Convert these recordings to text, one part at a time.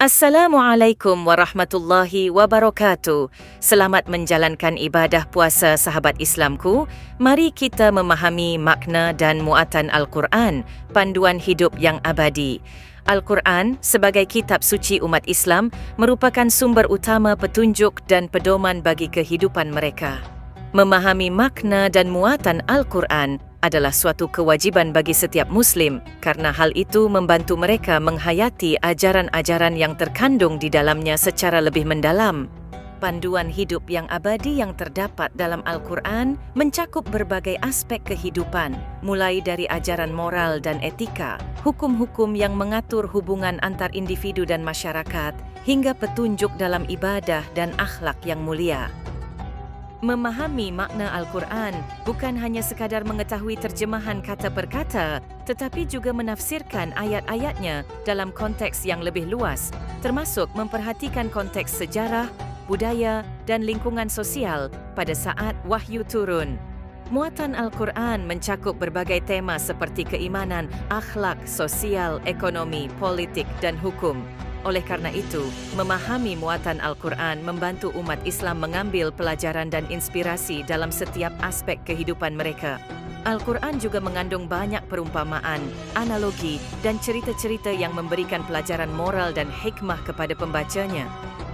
Assalamualaikum warahmatullahi wabarakatuh. Selamat menjalankan ibadah puasa sahabat Islamku. Mari kita memahami makna dan muatan Al-Quran, panduan hidup yang abadi. Al-Quran sebagai kitab suci umat Islam merupakan sumber utama petunjuk dan pedoman bagi kehidupan mereka. Memahami makna dan muatan Al-Quran adalah suatu kewajiban bagi setiap Muslim karena hal itu membantu mereka menghayati ajaran-ajaran yang terkandung di dalamnya secara lebih mendalam. Panduan hidup yang abadi yang terdapat dalam Al-Quran mencakup berbagai aspek kehidupan, mulai dari ajaran moral dan etika, hukum-hukum yang mengatur hubungan antar individu dan masyarakat, hingga petunjuk dalam ibadah dan akhlak yang mulia. Memahami makna Al-Quran bukan hanya sekadar mengetahui terjemahan kata per kata, tetapi juga menafsirkan ayat-ayatnya dalam konteks yang lebih luas, termasuk memperhatikan konteks sejarah, budaya, dan lingkungan sosial pada saat wahyu turun. Muatan Al-Quran mencakup berbagai tema seperti keimanan, akhlak, sosial, ekonomi, politik, dan hukum. Oleh karena itu, memahami muatan Al-Quran membantu umat Islam mengambil pelajaran dan inspirasi dalam setiap aspek kehidupan mereka. Al-Quran juga mengandung banyak perumpamaan, analogi, dan cerita-cerita yang memberikan pelajaran moral dan hikmah kepada pembacanya.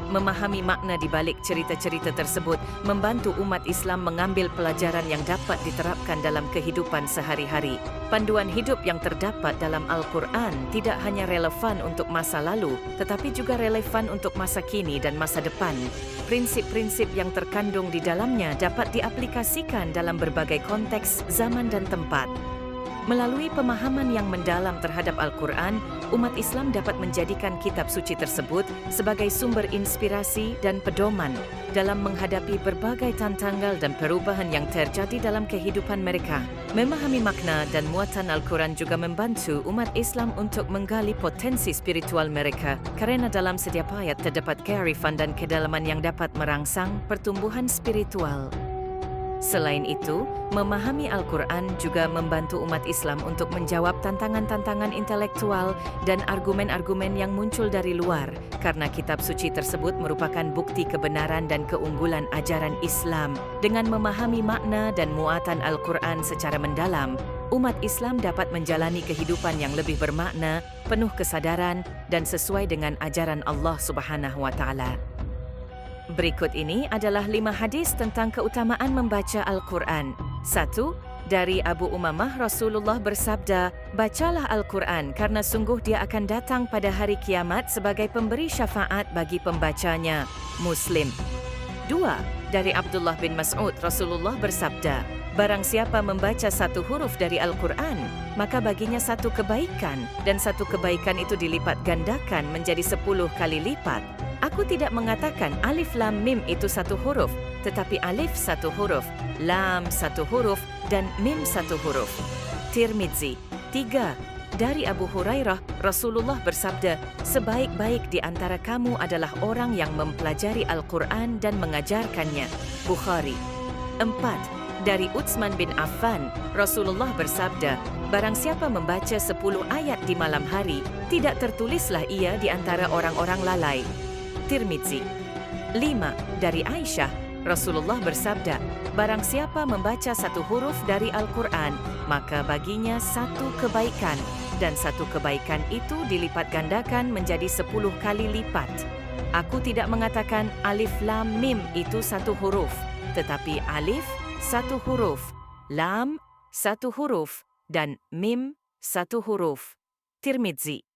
Memahami makna di balik cerita-cerita tersebut membantu umat Islam mengambil pelajaran yang dapat diterapkan dalam kehidupan sehari-hari. Panduan hidup yang terdapat dalam Al-Quran tidak hanya relevan untuk masa lalu, tetapi juga relevan untuk masa kini dan masa depan. Prinsip-prinsip yang terkandung di dalamnya dapat diaplikasikan dalam berbagai konteks, zaman dan tempat. Melalui pemahaman yang mendalam terhadap Al-Quran, umat Islam dapat menjadikan kitab suci tersebut sebagai sumber inspirasi dan pedoman dalam menghadapi berbagai tantangan dan perubahan yang terjadi dalam kehidupan mereka. Memahami makna dan muatan Al-Quran juga membantu umat Islam untuk menggali potensi spiritual mereka, kerana dalam setiap ayat terdapat kearifan dan kedalaman yang dapat merangsang pertumbuhan spiritual. Selain itu, memahami Al-Quran juga membantu umat Islam untuk menjawab tantangan-tantangan intelektual dan argumen-argumen yang muncul dari luar, karena kitab suci tersebut merupakan bukti kebenaran dan keunggulan ajaran Islam. Dengan memahami makna dan muatan Al-Quran secara mendalam, umat Islam dapat menjalani kehidupan yang lebih bermakna, penuh kesadaran, dan sesuai dengan ajaran Allah Subhanahu wa Ta'ala. Berikut ini adalah 5 hadis tentang keutamaan membaca Al-Quran. 1. Dari Abu Umamah, Rasulullah bersabda, "Bacalah Al-Quran karena sungguh dia akan datang pada hari kiamat sebagai pemberi syafaat bagi pembacanya." Muslim. 2. Dari Abdullah bin Mas'ud, Rasulullah bersabda, "Barang siapa membaca satu huruf dari Al-Quran, maka baginya satu kebaikan, dan satu kebaikan itu dilipat gandakan menjadi 10 kali lipat." Aku tidak mengatakan alif lam mim itu satu huruf, tetapi alif satu huruf, lam satu huruf, dan mim satu huruf. Tirmidzi. 3. Dari Abu Hurairah, Rasulullah bersabda, "Sebaik-baik di antara kamu adalah orang yang mempelajari Al-Quran dan mengajarkannya." Bukhari. 4. Dari Utsman bin Affan, Rasulullah bersabda, "Barang siapa membaca 10 ayat di malam hari, tidak tertulislah ia di antara orang-orang lalai." Tirmidzi. 5. Dari Aisyah, Rasulullah bersabda, "Barang siapa membaca satu huruf dari Al-Quran, maka baginya satu kebaikan, dan satu kebaikan itu dilipat gandakan menjadi 10 kali lipat." Aku tidak mengatakan alif lam mim itu satu huruf, tetapi alif satu huruf, lam satu huruf, dan mim satu huruf. Tirmidzi.